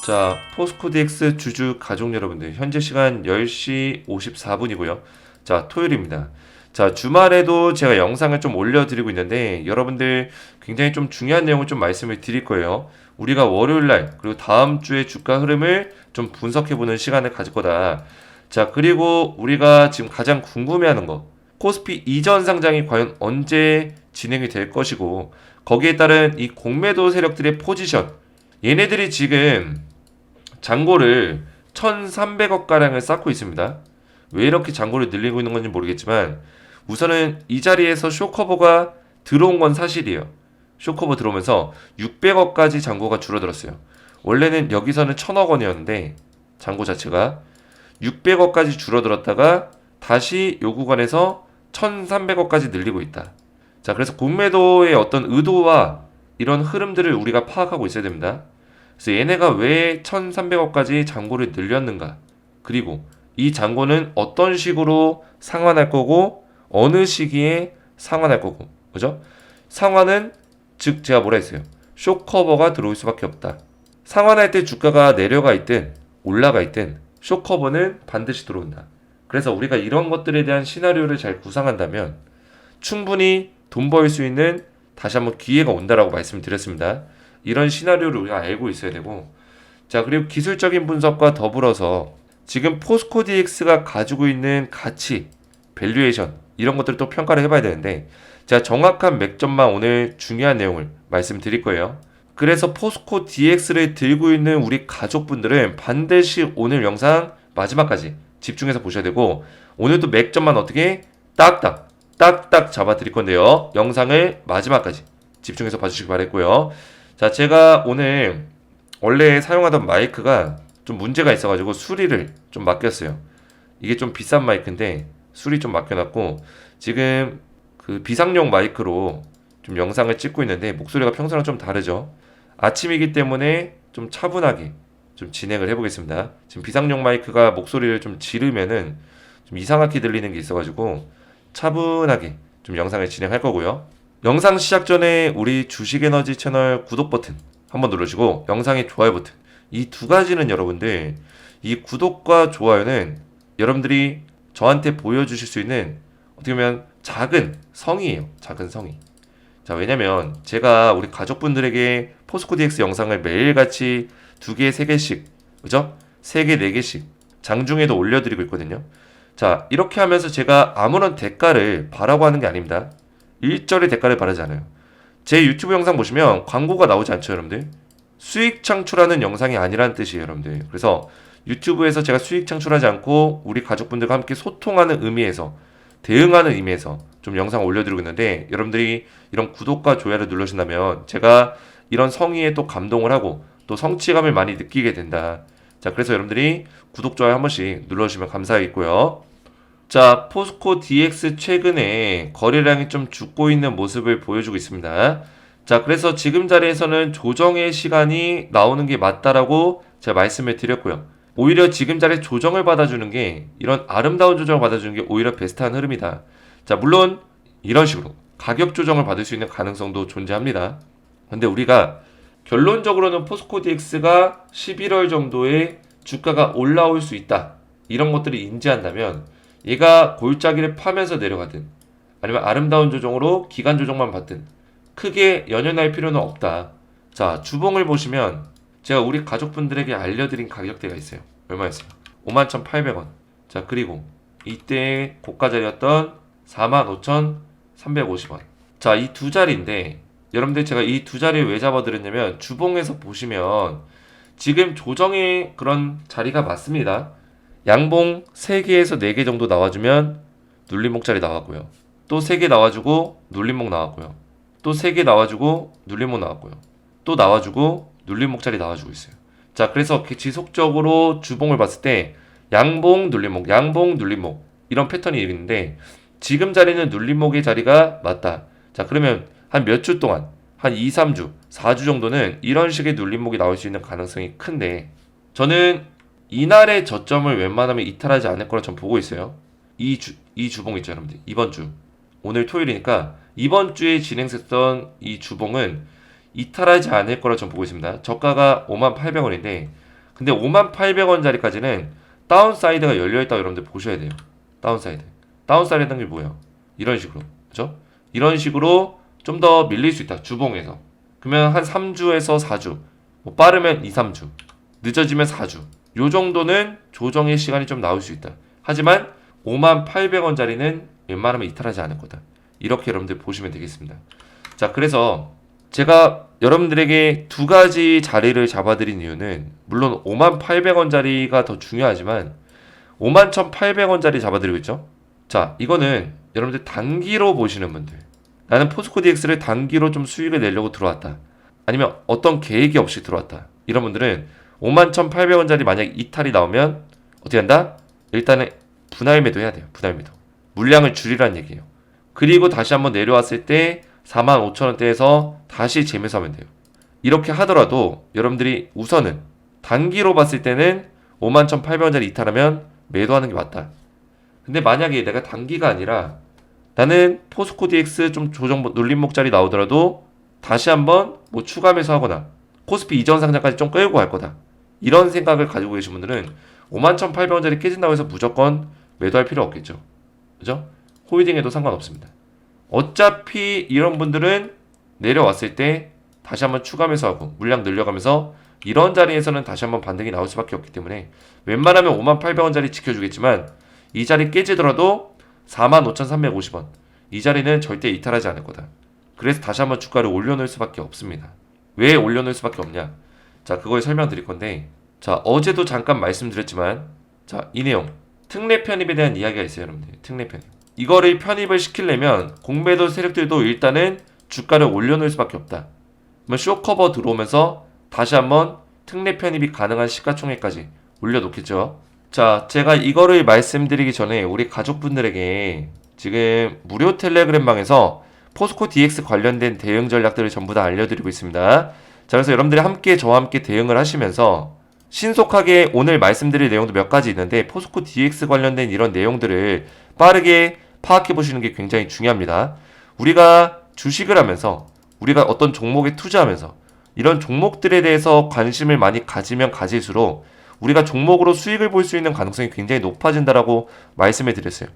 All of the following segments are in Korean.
자, 포스코 DX 주주 가족 여러분들, 현재 시간 10시 54분이고요. 자, 토요일입니다. 자, 주말에도 제가 영상을 좀 올려드리고 있는데, 여러분들 굉장히 좀 중요한 내용을 좀 말씀을 드릴 거예요. 우리가 월요일날, 그리고 다음 주의 주가 흐름을 좀 분석해보는 시간을 가질 거다. 자, 그리고 우리가 지금 가장 궁금해하는 거, 코스피 이전 상장이 과연 언제 진행이 될 것이고, 거기에 따른 이 공매도 세력들의 포지션, 얘네들이 지금 잔고를 1,300억 가량을 쌓고 있습니다. 왜 이렇게 잔고를 늘리고 있는 건지 모르겠지만 우선은 이 자리에서 쇼커버가 들어온 건 사실이에요. 쇼커버 들어오면서 600억까지 잔고가 줄어들었어요. 원래는 여기서는 1,000억 원이었는데 잔고 자체가 600억까지 줄어들었다가 다시 요 구간에서 1,300억까지 늘리고 있다. 자, 그래서 공매도의 어떤 의도와 이런 흐름들을 우리가 파악하고 있어야 됩니다. 그래서 얘네가 왜 1,300억까지 잔고를 늘렸는가? 그리고 이 잔고는 어떤 식으로 상환할 거고 어느 시기에 상환할 거고, 그죠? 상환은 즉 제가 뭐라 했어요? 쇼커버가 들어올 수밖에 없다. 상환할 때 주가가 내려가 있든 올라가 있든 쇼커버는 반드시 들어온다. 그래서 우리가 이런 것들에 대한 시나리오를 잘 구상한다면 충분히 돈 벌 수 있는 다시 한번 기회가 온다라고 말씀드렸습니다. 이런 시나리오를 우리가 알고 있어야 되고, 자, 그리고 기술적인 분석과 더불어서 지금 포스코 DX가 가지고 있는 가치, 밸류에이션 이런 것들을 또 평가를 해봐야 되는데, 제가 정확한 맥점만 오늘 중요한 내용을 말씀드릴 거예요. 그래서 포스코 DX를 들고 있는 우리 가족분들은 반드시 오늘 영상 마지막까지 집중해서 보셔야 되고, 오늘도 맥점만 어떻게 딱딱 잡아 드릴 건데요. 영상을 마지막까지 집중해서 봐주시기 바랬고요. 자, 제가 오늘 원래 사용하던 마이크가 좀 문제가 있어가지고 수리를 좀 맡겼어요. 이게 좀 비싼 마이크인데 수리 좀 맡겨놨고, 지금 그 비상용 마이크로 좀 영상을 찍고 있는데 목소리가 평소랑 좀 다르죠. 아침이기 때문에 좀 차분하게 좀 진행을 해보겠습니다. 지금 비상용 마이크가 목소리를 좀 지르면은 좀 이상하게 들리는 게 있어가지고 차분하게 좀 영상을 진행할 거고요. 영상 시작 전에 우리 주식에너지 채널 구독 버튼 한번 누르시고 영상의 좋아요 버튼, 이 두 가지는 여러분들, 이 구독과 좋아요는 여러분들이 저한테 보여주실 수 있는 어떻게 보면 작은 성의예요. 작은 성의. 자, 왜냐면 제가 우리 가족분들에게 포스코 DX 영상을 매일같이 2개, 3개씩, 그죠? 3개, 4개씩 장중에도 올려드리고 있거든요. 자, 이렇게 하면서 제가 아무런 대가를 바라고 하는 게 아닙니다. 일절의 대가를 바라지 않아요. 제 유튜브 영상 보시면 광고가 나오지 않죠, 여러분들? 수익 창출하는 영상이 아니라는 뜻이에요, 여러분들. 그래서 유튜브에서 제가 수익 창출하지 않고 우리 가족분들과 함께 소통하는 의미에서, 대응하는 의미에서 좀 영상 올려드리고 있는데, 여러분들이 이런 구독과 좋아요를 눌러주신다면 제가 이런 성의에 또 감동을 하고 또 성취감을 많이 느끼게 된다. 자, 그래서 여러분들이 구독, 좋아요 한 번씩 눌러주시면 감사하겠고요. 자, 포스코 DX 최근에 거래량이 좀 죽고 있는 모습을 보여주고 있습니다. 자, 그래서 지금 자리에서는 조정의 시간이 나오는 게 맞다라고 제가 말씀을 드렸고요. 오히려 지금 자리에 조정을 받아주는 게, 이런 아름다운 조정을 받아주는 게 오히려 베스트한 흐름이다. 자, 물론 이런 식으로 가격 조정을 받을 수 있는 가능성도 존재합니다. 근데 우리가 결론적으로는 포스코 DX가 11월 정도에 주가가 올라올 수 있다, 이런 것들을 인지한다면 얘가 골짜기를 파면서 내려가든 아니면 아름다운 조정으로 기간 조정만 받든 크게 연연할 필요는 없다. 자, 주봉을 보시면 제가 우리 가족분들에게 알려드린 가격대가 있어요. 얼마였어요? 51,800원. 자, 그리고 이때 고가 자리였던 45,350원. 자, 이 두 자리인데 여러분들, 제가 이 두 자리를 왜 잡아드렸냐면 주봉에서 보시면 지금 조정의 그런 자리가 맞습니다. 양봉 3개에서 4개 정도 나와주면 눌림목 자리 나왔고요. 또 3개 나와주고 눌림목 나왔고요. 또 3개 나와주고 눌림목 나왔고요. 또 나와주고 눌림목 자리 나와주고 있어요. 자, 그래서 지속적으로 주봉을 봤을 때 양봉 눌림목, 양봉 눌림목, 이런 패턴이 있는데 지금 자리는 눌림목의 자리가 맞다. 자, 그러면 한 몇 주 동안, 한 2, 3주, 4주 정도는 이런 식의 눌림목이 나올 수 있는 가능성이 큰데, 저는 이날의 저점을 웬만하면 이탈하지 않을 거라 전 보고 있어요. 이 주봉 있죠, 여러분들. 이번 주. 오늘 토요일이니까 이번 주에 진행했던 이 주봉은 이탈하지 않을 거라 전 보고 있습니다. 저가가 58,800원인데 근데 58,800원짜리까지는 다운사이드가 열려있다고 여러분들 보셔야 돼요. 다운사이드. 다운사이드는 게 뭐예요? 이런 식으로. 그죠? 이런 식으로 좀 더 밀릴 수 있다. 주봉에서. 그러면 한 3주에서 4주. 뭐 빠르면 2, 3주. 늦어지면 4주. 요 정도는 조정의 시간이 좀 나올 수 있다. 하지만 58,800원짜리는 웬만하면 이탈하지 않을 거다. 이렇게 여러분들 보시면 되겠습니다. 자, 그래서 제가 여러분들에게 두 가지 자리를 잡아드린 이유는 물론 58,800원짜리가 더 중요하지만 51,800원짜리 잡아드리고 있죠. 자, 이거는 여러분들 단기로 보시는 분들, 나는 포스코 DX를 단기로 좀 수익을 내려고 들어왔다, 아니면 어떤 계획이 없이 들어왔다, 이런 분들은 51,800원짜리 만약 이탈이 나오면 어떻게 한다? 일단은 분할 매도 해야 돼요. 분할 매도. 물량을 줄이라는 얘기예요. 그리고 다시 한번 내려왔을 때 45,000원대에서 다시 재매수하면 돼요. 이렇게 하더라도 여러분들이 우선은 단기로 봤을 때는 51,800원짜리 이탈하면 매도하는 게 맞다. 근데 만약에 내가 단기가 아니라 나는 포스코 DX 좀 조정 눌림목짜리 나오더라도 다시 한번 뭐 추가 매수하거나 코스피 이전 상장까지 좀 끌고 갈 거다, 이런 생각을 가지고 계신 분들은 51,800원짜리 깨진다고 해서 무조건 매도할 필요 없겠죠. 그죠? 홀딩해도 상관없습니다. 어차피 이런 분들은 내려왔을 때 다시 한번 추가 매수하고 물량 늘려가면서 이런 자리에서는 다시 한번 반등이 나올 수밖에 없기 때문에 웬만하면 58,800원짜리 지켜주겠지만 이 자리 깨지더라도 45,350원, 이 자리는 절대 이탈하지 않을 거다. 그래서 다시 한번 주가를 올려놓을 수밖에 없습니다. 왜 올려놓을 수밖에 없냐? 자, 그걸 설명드릴 건데, 자, 어제도 잠깐 말씀드렸지만, 자, 이 내용 특례 편입에 대한 이야기가 있어요, 여러분들. 특례 편입. 이거를 편입을 시키려면 공매도 세력들도 일단은 주가를 올려놓을 수밖에 없다. 그러면 쇼커버 들어오면서 다시 한번 특례 편입이 가능한 시가총액까지 올려놓겠죠. 자, 제가 이거를 말씀드리기 전에 우리 가족분들에게 지금 무료 텔레그램 방에서 포스코 DX 관련된 대응 전략들을 전부 다 알려드리고 있습니다. 자, 그래서 여러분들이 함께 저와 함께 대응을 하시면서 신속하게 오늘 말씀드릴 내용도 몇 가지 있는데 포스코 DX 관련된 이런 내용들을 빠르게 파악해 보시는 게 굉장히 중요합니다. 우리가 주식을 하면서, 우리가 어떤 종목에 투자하면서 이런 종목들에 대해서 관심을 많이 가지면 가질수록 우리가 종목으로 수익을 볼 수 있는 가능성이 굉장히 높아진다라고 말씀을 드렸어요.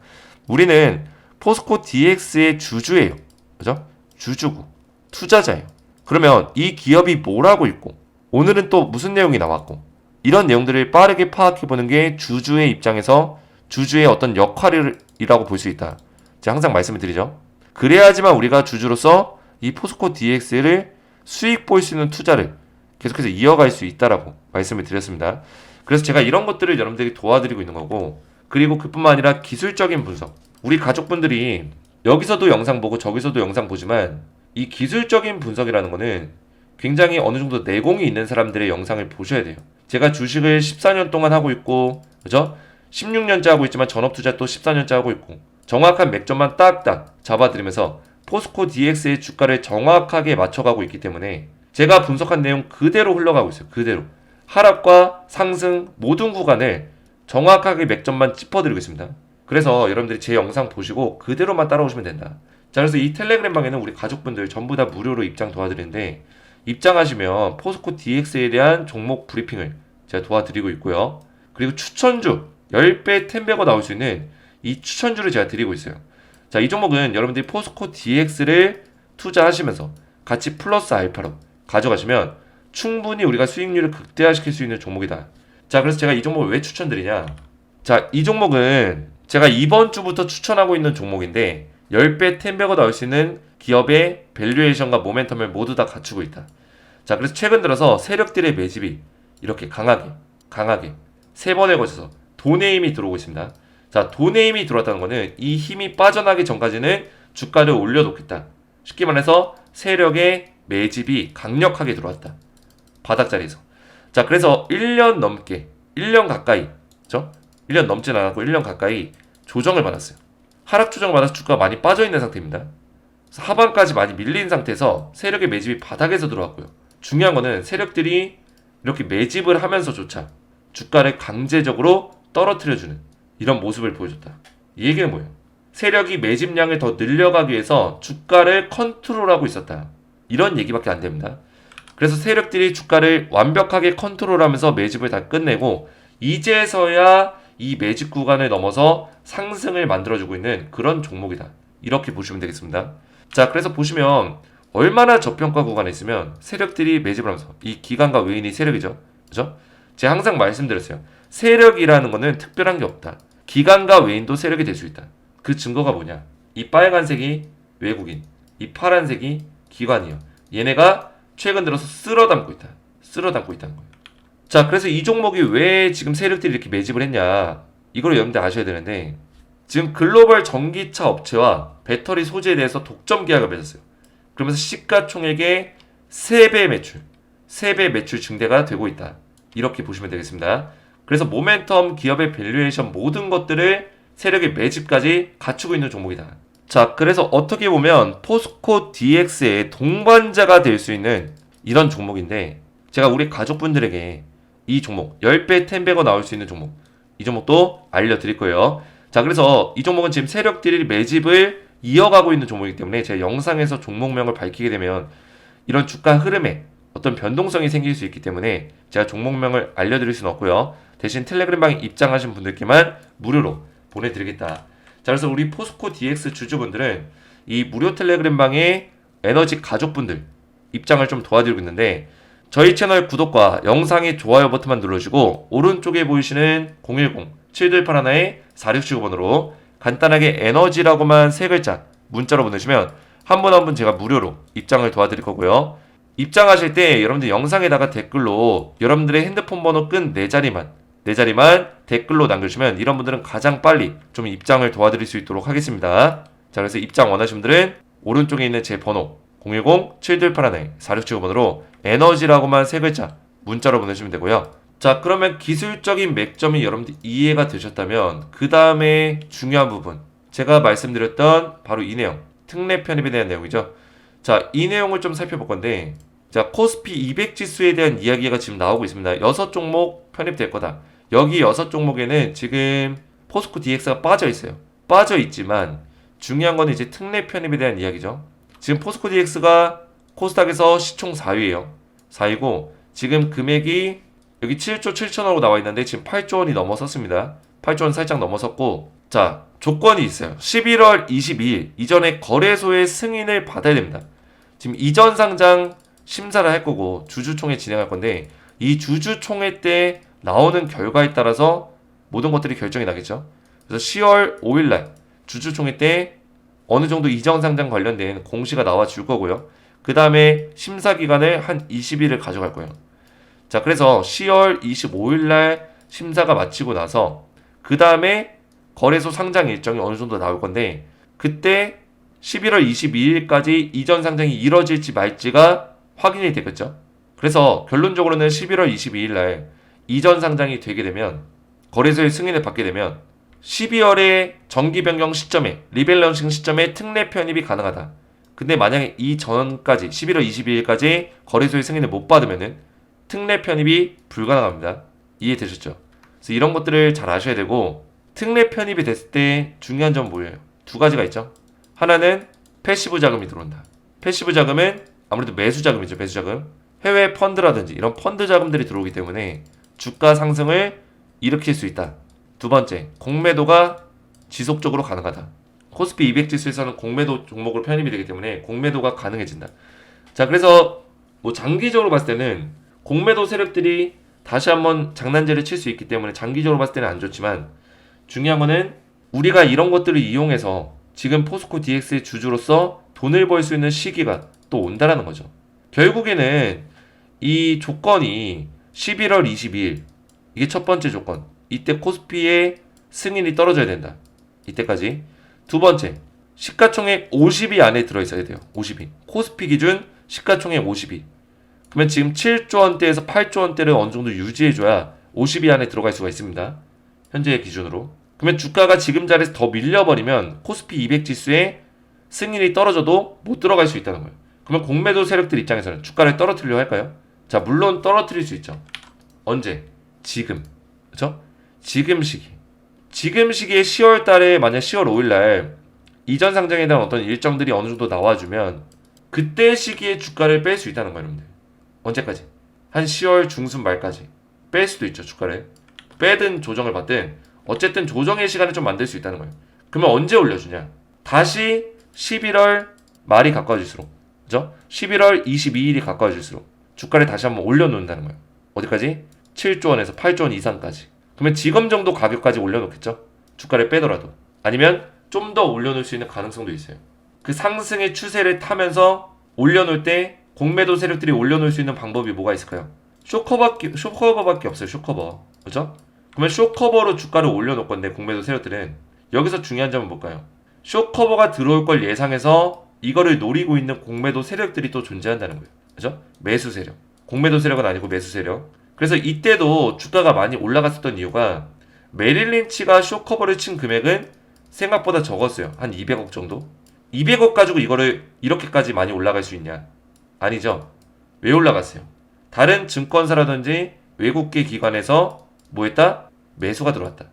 우리는 포스코 DX의 주주예요. 그죠? 주주고 투자자예요. 그러면 이 기업이 뭘 하고 있고 오늘은 또 무슨 내용이 나왔고 이런 내용들을 빠르게 파악해 보는 게 주주의 입장에서 주주의 어떤 역할이라고 볼 수 있다. 제가 항상 말씀을 드리죠. 그래야지만 우리가 주주로서 이 포스코 DX를 수익 볼 수 있는 투자를 계속해서 이어갈 수 있다라고 말씀을 드렸습니다. 그래서 제가 이런 것들을 여러분들이 도와드리고 있는 거고, 그리고 그뿐만 아니라 기술적인 분석, 우리 가족분들이 여기서도 영상 보고 저기서도 영상 보지만 이 기술적인 분석이라는 거는 굉장히 어느 정도 내공이 있는 사람들의 영상을 보셔야 돼요. 제가 주식을 14년 동안 하고 있고, 그죠? 16년째 하고 있지만 전업투자 또 14년째 하고 있고, 정확한 맥점만 딱딱 잡아드리면서 포스코 DX의 주가를 정확하게 맞춰가고 있기 때문에 제가 분석한 내용 그대로 흘러가고 있어요. 그대로. 하락과 상승 모든 구간을 정확하게 맥점만 짚어드리고 있습니다. 그래서 여러분들이 제 영상 보시고 그대로만 따라오시면 된다. 자, 그래서 이 텔레그램 방에는 우리 가족분들 전부 다 무료로 입장 도와드리는데, 입장하시면 포스코 DX에 대한 종목 브리핑을 제가 도와드리고 있고요. 그리고 추천주 10배 10배가 나올 수 있는 이 추천주를 제가 드리고 있어요. 자, 이 종목은 여러분들이 포스코 DX를 투자하시면서 같이 플러스 알파로 가져가시면 충분히 우리가 수익률을 극대화시킬 수 있는 종목이다. 자, 그래서 제가 이 종목을 왜 추천드리냐? 자, 이 종목은 제가 이번 주부터 추천하고 있는 종목인데 10배 10배가 나올 수 있는 기업의 밸류에이션과 모멘텀을 모두 다 갖추고 있다. 자, 그래서 최근 들어서 세력들의 매집이 이렇게 강하게 세 번에 걸쳐서 돈의 힘이 들어오고 있습니다. 자, 돈의 힘이 들어왔다는 거는 이 힘이 빠져나기 전까지는 주가를 올려놓겠다. 쉽게 말해서 세력의 매집이 강력하게 들어왔다. 바닥자리에서. 자, 그래서 1년 넘게, 1년 가까이, 그죠? 1년 넘진 않았고 1년 가까이 조정을 받았어요. 하락 조정을 받아서 주가가 많이 빠져있는 상태입니다. 그래서 하반까지 많이 밀린 상태에서 세력의 매집이 바닥에서 들어왔고요. 중요한 거는 세력들이 이렇게 매집을 하면서조차 주가를 강제적으로 떨어뜨려주는 이런 모습을 보여줬다. 이 얘기는 뭐예요? 세력이 매집량을 더 늘려가기 위해서 주가를 컨트롤하고 있었다. 이런 얘기밖에 안 됩니다. 그래서 세력들이 주가를 완벽하게 컨트롤하면서 매집을 다 끝내고 이제서야 이 매집 구간을 넘어서 상승을 만들어주고 있는 그런 종목이다. 이렇게 보시면 되겠습니다. 자, 그래서 보시면 얼마나 저평가 구간에 있으면 세력들이 매집을 하면서 이 기관과 외인이 세력이죠. 그죠? 제가 항상 말씀드렸어요. 세력이라는 거는 특별한 게 없다. 기관과 외인도 세력이 될 수 있다. 그 증거가 뭐냐? 이 빨간색이 외국인, 이 파란색이 기관이요. 얘네가 최근 들어서 쓸어 담고 있다. 쓸어 담고 있다는 거예요. 자, 그래서 이 종목이 왜 지금 세력들이 이렇게 매집을 했냐? 이걸 여러분들 아셔야 되는데 지금 글로벌 전기차 업체와 배터리 소재에 대해서 독점 계약을 맺었어요. 그러면서 시가총액의 3배 매출, 3배 매출 증대가 되고 있다. 이렇게 보시면 되겠습니다. 그래서 모멘텀, 기업의 밸류에이션 모든 것들을 세력의 매집까지 갖추고 있는 종목이다. 자, 그래서 어떻게 보면 포스코 DX의 동반자가 될 수 있는 이런 종목인데 제가 우리 가족분들에게 이 종목 10배 10배가 나올 수 있는 종목 이 종목도 알려드릴 거예요. 자, 그래서 이 종목은 지금 세력들이 매집을 이어가고 있는 종목이기 때문에 제가 영상에서 종목명을 밝히게 되면 이런 주가 흐름에 어떤 변동성이 생길 수 있기 때문에 제가 종목명을 알려드릴 수는 없고요. 대신 텔레그램방에 입장하신 분들께만 무료로 보내드리겠다. 자, 그래서 우리 포스코 DX 주주분들은 이 무료 텔레그램방에 에너지 가족분들 입장을 좀 도와드리고 있는데 저희 채널 구독과 영상의 좋아요 버튼만 눌러주시고 오른쪽에 보이시는 010-7181-4679번으로 간단하게 에너지라고만 3글자 문자로 보내주시면 한 분 한 분 제가 무료로 입장을 도와드릴 거고요. 입장하실 때 여러분들 영상에다가 댓글로 여러분들의 핸드폰 번호 끈 4자리만 댓글로 남겨주시면 이런 분들은 가장 빨리 좀 입장을 도와드릴 수 있도록 하겠습니다. 자, 그래서 입장 원하시는 분들은 오른쪽에 있는 제 번호 010-7181-4679번으로 에너지라고만 3글자 문자로 보내주시면 되고요. 자, 그러면 기술적인 맥점이 여러분들 이해가 되셨다면 그 다음에 중요한 부분 제가 말씀드렸던 바로 이 내용 특례 편입에 대한 내용이죠. 자, 이 내용을 좀 살펴볼 건데 자, 코스피 200 지수에 대한 이야기가 지금 나오고 있습니다. 6종목 편입될 거다. 여기 6종목에는 지금 포스코 DX가 빠져 있어요. 빠져 있지만 중요한 건 이제 특례 편입에 대한 이야기죠. 지금 포스코 DX가 코스닥에서 시총 4위예요. 4위고 지금 금액이 여기 7조 7천억으로 나와 있는데 지금 8조 원이 넘어섰습니다. 8조 원 살짝 넘어섰고 자, 조건이 있어요. 11월 22일 이전에 거래소의 승인을 받아야 됩니다. 지금 이전 상장 심사를 할 거고 주주총회 진행할 건데 이 주주총회 때 나오는 결과에 따라서 모든 것들이 결정이 나겠죠. 그래서 10월 5일날 주주총회 때 어느 정도 이전 상장 관련된 공시가 나와 줄 거고요. 그 다음에 심사 기간을 한 20일을 가져갈 거예요. 자, 그래서 10월 25일날 심사가 마치고 나서 그 다음에 거래소 상장 일정이 어느 정도 나올 건데 그때 11월 22일까지 이전 상장이 이뤄질지 말지가 확인이 되겠죠. 그래서 결론적으로는 11월 22일날 이전 상장이 되게 되면 거래소의 승인을 받게 되면 12월에 정기 변경 시점에 리밸런싱 시점에 특례 편입이 가능하다. 근데 만약에 이 전까지 11월 22일까지 거래소의 승인을 못 받으면은 특례 편입이 불가능합니다. 이해되셨죠? 그래서 이런 것들을 잘 아셔야 되고 특례 편입이 됐을 때 중요한 점은 뭐예요? 두 가지가 있죠. 하나는 패시브 자금이 들어온다. 패시브 자금은 아무래도 매수 자금이죠. 매수 자금. 해외 펀드라든지 이런 펀드 자금들이 들어오기 때문에 주가 상승을 일으킬 수 있다. 두 번째, 공매도가 지속적으로 가능하다. 코스피 200 지수에서는 공매도 종목으로 편입이 되기 때문에 공매도가 가능해진다. 자, 그래서 뭐 장기적으로 봤을 때는 공매도 세력들이 다시 한번 장난질을 칠 수 있기 때문에 장기적으로 봤을 때는 안 좋지만 중요한 거는 우리가 이런 것들을 이용해서 지금 포스코 DX의 주주로서 돈을 벌 수 있는 시기가 또 온다라는 거죠. 결국에는 이 조건이 11월 22일 이게 첫 번째 조건. 이때 코스피의 승인이 떨어져야 된다. 이때까지. 두 번째, 시가총액 50위 안에 들어있어야 돼요. 50위. 코스피 기준 시가총액 50위. 그러면 지금 7조 원대에서 8조 원대를 어느 정도 유지해줘야 50위 안에 들어갈 수가 있습니다. 현재의 기준으로. 그러면 주가가 지금 자리에서 더 밀려버리면 코스피 200 지수에 승인이 떨어져도 못 들어갈 수 있다는 거예요. 그러면 공매도 세력들 입장에서는 주가를 떨어뜨리려고 할까요? 자, 물론 떨어뜨릴 수 있죠. 언제? 지금. 그렇죠? 지금 시기에 10월 달에 만약 10월 5일 날 이전 상장에 대한 어떤 일정들이 어느 정도 나와주면 그때 시기에 주가를 뺄 수 있다는 거예요, 여러분들. 언제까지? 한 10월 중순 말까지 뺄 수도 있죠. 주가를 빼든 조정을 받든 어쨌든 조정의 시간을 좀 만들 수 있다는 거예요. 그러면 언제 올려주냐? 다시 11월 말이 가까워질수록, 그죠? 11월 22일이 가까워질수록 주가를 다시 한번 올려놓는다는 거예요. 어디까지? 7조 원에서 8조 원 이상까지. 그러면 지금 정도 가격까지 올려놓겠죠? 주가를 빼더라도. 아니면 좀 더 올려놓을 수 있는 가능성도 있어요. 그 상승의 추세를 타면서 올려놓을 때 공매도 세력들이 올려놓을 수 있는 방법이 뭐가 있을까요? 쇼커버밖에 없어요. 쇼커버. 그죠? 그러면 쇼커버로 주가를 올려놓을 건데 공매도 세력들은 여기서 중요한 점은 뭘까요? 쇼커버가 들어올 걸 예상해서 이거를 노리고 있는 공매도 세력들이 또 존재한다는 거예요. 그죠? 매수 세력. 공매도 세력은 아니고 매수 세력. 그래서 이때도 주가가 많이 올라갔었던 이유가 메릴 린치가 쇼커버를 친 금액은 생각보다 적었어요. 한 200억 정도? 200억 가지고 이거를 이렇게까지 많이 올라갈 수 있냐? 아니죠. 왜 올라갔어요? 다른 증권사라든지 외국계 기관에서 뭐 했다? 매수가 들어왔다.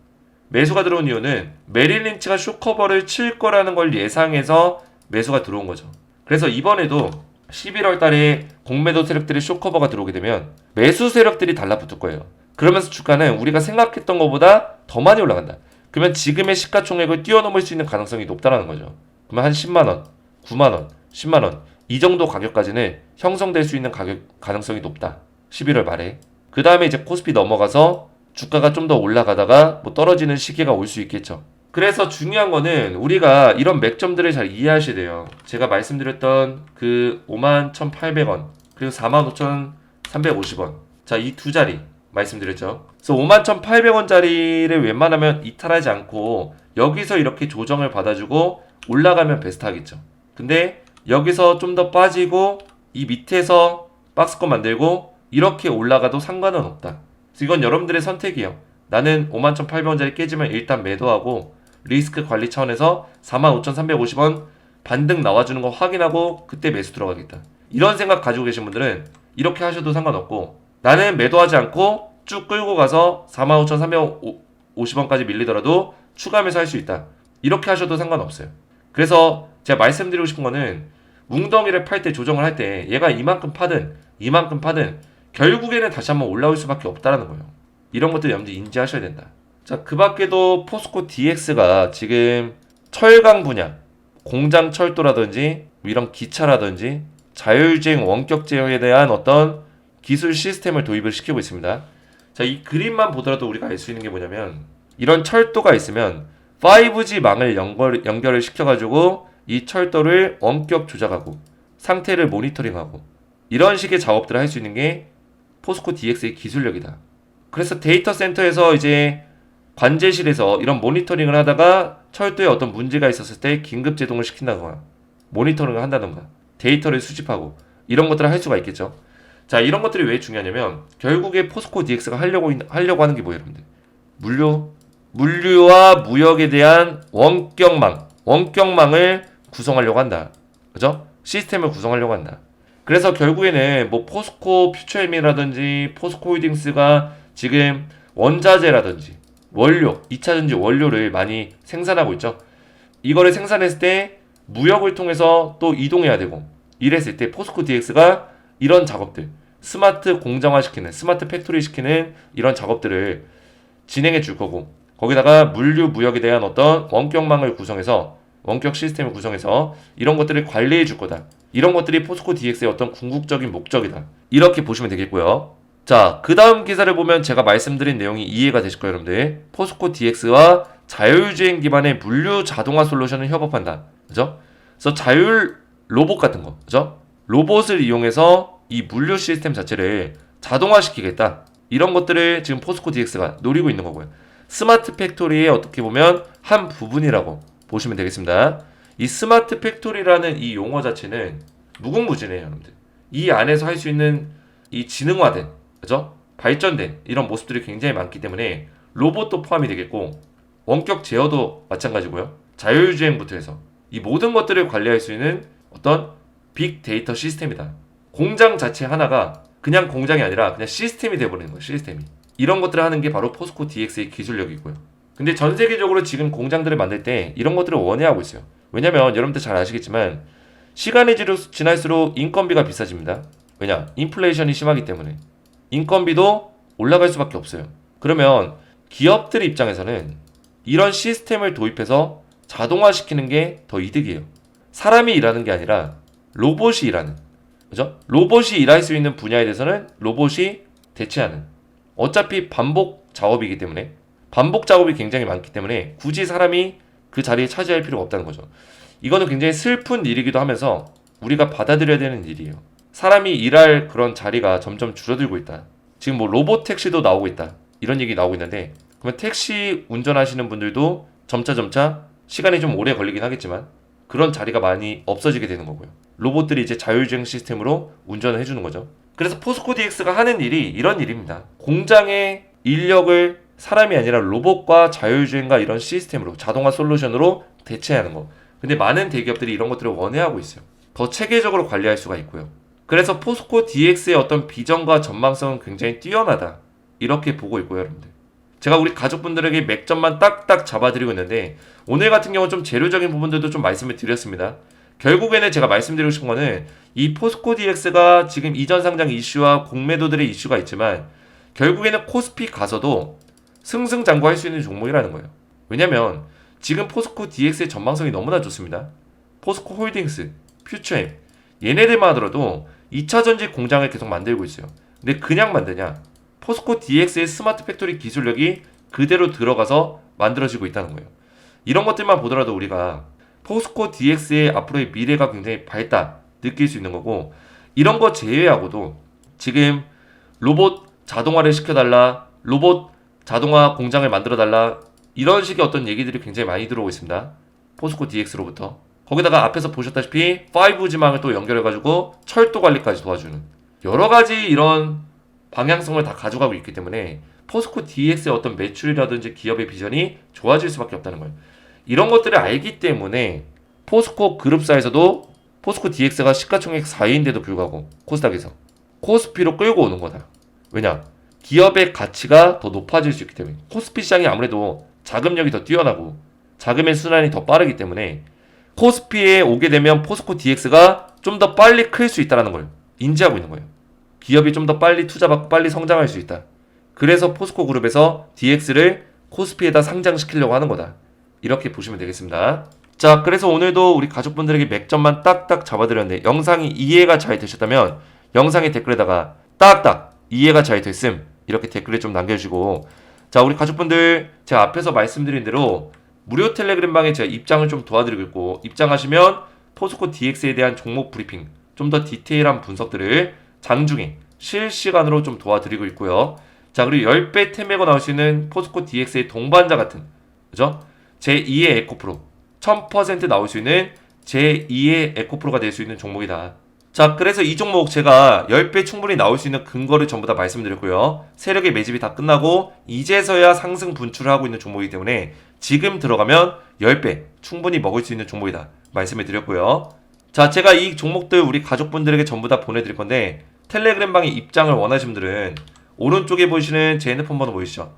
매수가 들어온 이유는 메릴 린치가 쇼커버를 칠 거라는 걸 예상해서 매수가 들어온 거죠. 그래서 이번에도 11월 달에 공매도 세력들이 쇼커버가 들어오게 되면 매수 세력들이 달라붙을 거예요. 그러면서 주가는 우리가 생각했던 것보다 더 많이 올라간다. 그러면 지금의 시가총액을 뛰어넘을 수 있는 가능성이 높다는 거죠. 그러면 한 10만원, 9만원, 10만원 이 정도 가격까지는 형성될 수 있는 가능성이 높다. 11월 말에. 그 다음에 이제 코스피 넘어가서 주가가 좀 더 올라가다가 뭐 떨어지는 시기가 올 수 있겠죠. 그래서 중요한 거는 우리가 이런 맥점들을 잘 이해하셔야 돼요. 제가 말씀드렸던 그 51,800원 그리고 45,350원 자, 이 두 자리 말씀드렸죠. 그래서 51,800원짜리를 웬만하면 이탈하지 않고 여기서 이렇게 조정을 받아주고 올라가면 베스트 하겠죠. 근데 여기서 좀 더 빠지고 이 밑에서 박스권 만들고 이렇게 올라가도 상관은 없다. 그래서 이건 여러분들의 선택이에요. 나는 51,800원짜리 깨지면 일단 매도하고 리스크 관리 차원에서 45,350원 반등 나와주는 거 확인하고 그때 매수 들어가겠다. 이런 생각 가지고 계신 분들은 이렇게 하셔도 상관없고 나는 매도하지 않고 쭉 끌고 가서 45,350원까지 밀리더라도 추가 매수할 수 있다. 이렇게 하셔도 상관없어요. 그래서 제가 말씀드리고 싶은 거는 웅덩이를 팔 때 조정을 할 때 얘가 이만큼 파든 결국에는 다시 한번 올라올 수밖에 없다라는 거예요. 이런 것들 여러분들 인지하셔야 된다. 자, 그 밖에도 포스코 DX가 지금 철강 분야, 공장 철도라든지 이런 기차라든지 자율주행 원격 제어에 대한 어떤 기술 시스템을 도입을 시키고 있습니다. 자, 이 그림만 보더라도 우리가 알 수 있는 게 뭐냐면 이런 철도가 있으면 5G 망을 연결을 시켜가지고 이 철도를 원격 조작하고 상태를 모니터링하고 이런 식의 작업들을 할 수 있는 게 포스코 DX의 기술력이다. 그래서 데이터 센터에서 이제 관제실에서 이런 모니터링을 하다가 철도에 어떤 문제가 있었을 때 긴급 제동을 시킨다거나 모니터링을 한다던가 데이터를 수집하고 이런 것들을 할 수가 있겠죠. 자, 이런 것들이 왜 중요하냐면 결국에 포스코 DX가 하려고 하는 게 뭐예요, 여러분들? 물류와 무역에 대한 원격망을 구성하려고 한다. 그죠? 시스템을 구성하려고 한다. 그래서 결국에는 뭐 포스코 퓨처엠이라든지 포스코 홀딩스가 지금 원자재라든지 원료, 2차전지 원료를 많이 생산하고 있죠. 이거를 생산했을 때 무역을 통해서 또 이동해야 되고 이랬을 때 포스코 DX가 이런 작업들, 스마트 공정화 시키는, 스마트 팩토리 시키는 이런 작업들을 진행해 줄 거고 거기다가 물류 무역에 대한 어떤 원격망을 구성해서 원격 시스템을 구성해서 이런 것들을 관리해 줄 거다. 이런 것들이 포스코 DX의 어떤 궁극적인 목적이다. 이렇게 보시면 되겠고요. 자, 그 다음 기사를 보면 제가 말씀드린 내용이 이해가 되실 거예요, 여러분들. 포스코 DX와 자율주행 기반의 물류 자동화 솔루션을 협업한다. 그죠? 그래서 자율 로봇 같은 거, 그죠? 로봇을 이용해서 이 물류 시스템 자체를 자동화시키겠다. 이런 것들을 지금 포스코 DX가 노리고 있는 거고요. 스마트 팩토리의 어떻게 보면 한 부분이라고 보시면 되겠습니다. 이 스마트 팩토리라는 이 용어 자체는 무궁무진해요, 여러분들. 이 안에서 할 수 있는 이 지능화된, 그죠? 발전된 이런 모습들이 굉장히 많기 때문에 로봇도 포함이 되겠고 원격 제어도 마찬가지고요. 자율주행부터 해서 이 모든 것들을 관리할 수 있는 어떤 빅데이터 시스템이다. 공장 자체 하나가 그냥 공장이 아니라 그냥 시스템이 돼버리는 거예요. 시스템이. 이런 것들을 하는 게 바로 포스코 DX의 기술력이고요. 근데 전 세계적으로 지금 공장들을 만들 때 이런 것들을 원해하고 있어요. 왜냐면 여러분들 잘 아시겠지만 시간이 지날수록 인건비가 비싸집니다. 왜냐? 인플레이션이 심하기 때문에. 인건비도 올라갈 수밖에 없어요. 그러면 기업들 입장에서는 이런 시스템을 도입해서 자동화시키는 게 더 이득이에요. 사람이 일하는 게 아니라 로봇이 일하는. 그죠? 로봇이 일할 수 있는 분야에 대해서는 로봇이 대체하는. 어차피 반복 작업이기 때문에 반복 작업이 굉장히 많기 때문에 굳이 사람이 그 자리에 차지할 필요가 없다는 거죠. 이거는 굉장히 슬픈 일이기도 하면서 우리가 받아들여야 되는 일이에요. 사람이 일할 그런 자리가 점점 줄어들고 있다. 지금 뭐 로봇 택시도 나오고 있다. 이런 얘기 나오고 있는데 그러면 택시 운전하시는 분들도 점차 시간이 좀 오래 걸리긴 하겠지만 그런 자리가 많이 없어지게 되는 거고요. 로봇들이 이제 자율주행 시스템으로 운전을 해주는 거죠. 그래서 포스코 DX가 하는 일이 이런 일입니다. 공장의 인력을 사람이 아니라 로봇과 자율주행과 이런 시스템으로 자동화 솔루션으로 대체하는 거. 근데 많은 대기업들이 이런 것들을 원해하고 있어요. 더 체계적으로 관리할 수가 있고요. 그래서 포스코 DX의 어떤 비전과 전망성은 굉장히 뛰어나다. 이렇게 보고 있고요, 여러분들. 제가 우리 가족분들에게 맥점만 딱딱 잡아드리고 있는데 오늘 같은 경우 좀 재료적인 부분들도 좀 말씀을 드렸습니다. 결국에는 제가 말씀드리고 싶은 거는 이 포스코 DX가 지금 이전 상장 이슈와 공매도들의 이슈가 있지만 결국에는 코스피 가서도 승승장구할 수 있는 종목이라는 거예요. 왜냐면 지금 포스코 DX의 전망성이 너무나 좋습니다. 포스코 홀딩스, 퓨처엠 얘네들만 하더라도 2차 전지 공장을 계속 만들고 있어요. 근데 그냥 만드냐? 포스코 DX의 스마트 팩토리 기술력이 그대로 들어가서 만들어지고 있다는 거예요. 이런 것들만 보더라도 우리가 포스코 DX의 앞으로의 미래가 굉장히 밝다 느낄 수 있는 거고 이런 거 제외하고도 지금 로봇 자동화를 시켜달라 로봇 자동화 공장을 만들어달라 이런 식의 어떤 얘기들이 굉장히 많이 들어오고 있습니다. 포스코 DX로부터 거기다가 앞에서 보셨다시피 5G망을 또 연결해가지고 철도 관리까지 도와주는 여러가지 이런 방향성을 다 가져가고 있기 때문에 포스코 DX의 어떤 매출이라든지 기업의 비전이 좋아질 수밖에 없다는 거예요. 이런 것들을 알기 때문에 포스코 그룹사에서도 포스코 DX가 시가총액 4위인데도 불구하고 코스닥에서 코스피로 끌고 오는 거다. 왜냐? 기업의 가치가 더 높아질 수 있기 때문에 코스피 시장이 아무래도 자금력이 더 뛰어나고 자금의 순환이 더 빠르기 때문에 코스피에 오게 되면 포스코 DX가 좀 더 빨리 클 수 있다는 걸 인지하고 있는 거예요. 기업이 좀 더 빨리 투자받고 빨리 성장할 수 있다. 그래서 포스코 그룹에서 DX를 코스피에다 상장시키려고 하는 거다. 이렇게 보시면 되겠습니다. 자, 그래서 오늘도 우리 가족분들에게 맥점만 딱딱 잡아드렸는데 영상이 이해가 잘 되셨다면 영상의 댓글에다가 딱딱 이해가 잘 됐음 이렇게 댓글에 좀 남겨주시고 자, 우리 가족분들 제가 앞에서 말씀드린 대로 무료 텔레그램 방에 제가 입장을 좀 도와드리고 있고 입장하시면 포스코 DX에 대한 종목 브리핑 좀 더 디테일한 분석들을 장중에 실시간으로 좀 도와드리고 있고요. 자, 그리고 10배 템에고 나올 수 있는 포스코 DX의 동반자 같은 그죠? 제2의 에코프로 1000% 나올 수 있는 제2의 에코프로가 될 수 있는 종목이다. 자, 그래서 이 종목 제가 10배 충분히 나올 수 있는 근거를 전부 다 말씀드렸고요. 세력의 매집이 다 끝나고 이제서야 상승 분출을 하고 있는 종목이기 때문에 지금 들어가면 10배 충분히 먹을 수 있는 종목이다 말씀을 드렸고요. 자, 제가 이 종목들 우리 가족분들에게 전부 다 보내드릴 건데 텔레그램 방에 입장을 원하시는 분들은 오른쪽에 보이시는 제 핸드폰 번호 보이시죠?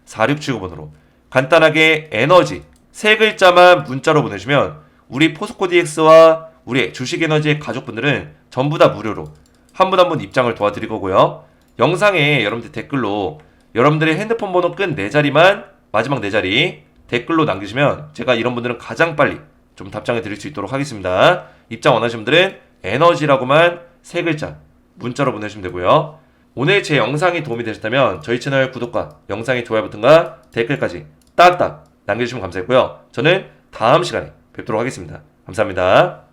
010-7281-4679번으로 간단하게 에너지 세 글자만 문자로 보내주시면 우리 포스코 DX와 우리 주식에너지의 가족분들은 전부 다 무료로 한 분 한 분 입장을 도와드릴 거고요. 영상에 여러분들 댓글로 여러분들의 핸드폰 번호 끝 4자리만 마지막 4자리 댓글로 남기시면 제가 이런 분들은 가장 빨리 좀 답장을 드릴 수 있도록 하겠습니다. 입장 원하시는 분들은 에너지라고만 세 글자 문자로 보내주시면 되고요. 오늘 제 영상이 도움이 되셨다면 저희 채널 구독과 영상의 좋아요 버튼과 댓글까지 딱딱 남겨주시면 감사했고요. 저는 다음 시간에 뵙도록 하겠습니다. 감사합니다.